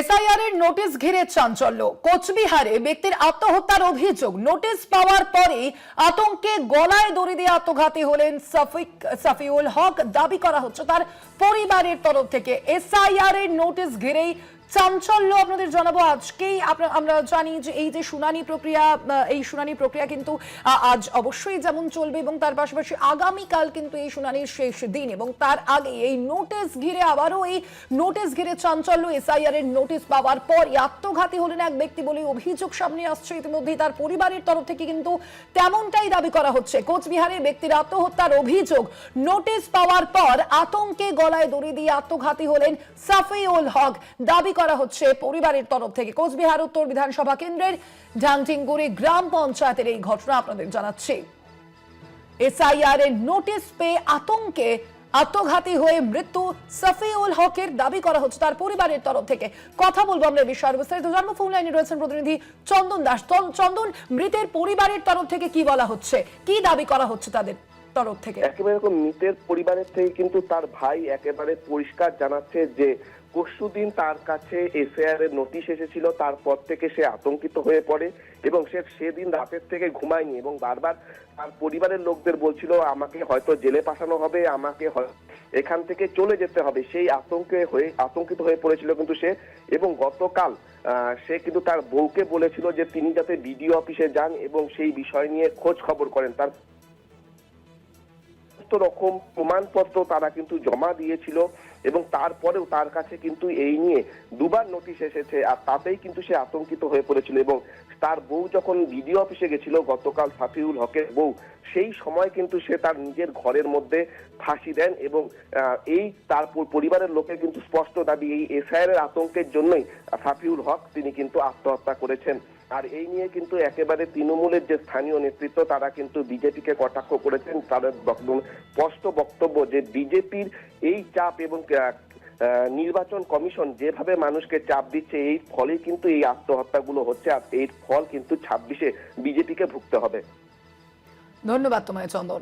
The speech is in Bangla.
এসআইআর এর নোটিশ ঘিরে চাঞ্চল্য। কোচবিহারে ব্যক্তির আত্মহত্যার অভিযোগ, নোটিশ পাওয়ার পরে আতঙ্কে গলায় দড়ি দিয়ে আত্মঘাতী হলেন সাফিউল হক। দাবি করা হচ্ছে তার পরিবারের তরফ থেকে। এসআইআর এর নোটিশ ঘিরেই চাঞ্চল্য আপনাদের জানাবো আজকেই। আমরা জানি যে এই যে শুনানি প্রক্রিয়া কিন্তু আজ অবশ্যই যেমন চলবে এবং তার পাশাপাশি আগামীকাল কিন্তু এই শুনানির শেষ দিন, এবং তার আগে এই নোটিশ ঘিরে আবারও এই নোটিশ ঘিরে চাঞ্চল্য। এসআইআর এর নোটিশ পাওয়ার পর আত্মঘাতী হলেন এক ব্যক্তি বলে অভিযোগ সামনে আসছে। ইতিমধ্যেই তার পরিবারের তরফ থেকে কিন্তু তেমনটাই দাবি করা হচ্ছে। কোচবিহারে ব্যক্তির আত্মহত্যার অভিযোগ, নোটিশ পাওয়ার পর আতঙ্কে গলায় দড়ি দিয়ে আত্মঘাতী হলেন সাফিউল হক। দাবি করা হচ্ছে পরিবারের তরফ থেকে। কোচবিহার উত্তর বিধানসভা কেন্দ্রের ঢাংটিংগুড়ি গ্রাম পঞ্চায়েতের এই ঘটনা আপনাদের জানাচ্ছি। এসআইআর এর নোটিশ পেয়ে আতঙ্কে আত্মঘাতী হয়ে মৃত্যু সাফিউল হকের, দাবি করা হচ্ছে তার পরিবারের তরফ থেকে। কথা বলবো আমরা বিষয়ের বিস্তারিত জানবো। ফোন লাইনে রয়েছেন প্রতিনিধি চন্দন দাস। চন্দন, মৃতের পরিবারের তরফ থেকে কি বলা হচ্ছে, কি দাবি করা হচ্ছে তাদের তরফ থেকে? একেবারে মৃতের পরিবারের থেকে কিন্তু তার ভাই একেবারে পরিষ্কার জানাচ্ছে যে পরশুদিন তার কাছে এসআইআর এর নোটিশ এসেছিল, তারপর থেকে সে আতঙ্কিত হয়ে পড়ে এবং সে সেদিন রাতের থেকে ঘুমায়নি এবং বারবার তার পরিবারের লোকদের বলছিল আমাকে হয়তো জেলে পাঠানো হবে, আমাকে এখান থেকে চলে যেতে হবে। সেই আতঙ্কিত হয়ে পড়েছিল কিন্তু সে, এবং গতকাল সে কিন্তু তার বউকে বলেছিল যে তিনি যাতে বিডিও অফিসে যান এবং সেই বিষয় নিয়ে খোঁজ খবর করেন। তার রকম প্রমাণপত্র তারা কিন্তু জমা দিয়েছিল এবং তারপরেও তার কাছে কিন্তু এই নিয়ে দুবার নোটিশ এসেছে, আর তাতেই কিন্তু সে আতঙ্কিত হয়ে পড়েছিল। এবং তার বউ যখন বিডিও অফিসে গেছিল গতকাল, সাফিউল হকের বউ, সেই সময় কিন্তু সে তার নিজের ঘরের মধ্যে ফাঁসি দেন এবং এই তার পরিবারের লোকের কিন্তু স্পষ্ট দাবি এই এসআইআর এর আতঙ্কের জন্যই সাফিউল হক তিনি কিন্তু আত্মহত্যা করেছেন। আর এই নিয়ে কিন্তু একেবারে তৃণমূলের যে স্থানীয় নেতৃত্ব তারা কিন্তু বিজেপিকে কটাক্ষ করেছেন। তাদের স্পষ্ট বক্তব্য যে বিজেপির এই চাপ এবং নির্বাচন কমিশন যেভাবে মানুষকে চাপ দিচ্ছে, এই ফলে কিন্তু এই আত্মহত্যাগুলো হচ্ছে, আর এর ফল কিন্তু 26-এ বিজেপিকে ভুগতে হবে। ধন্যবাদ তোমায় চন্দন।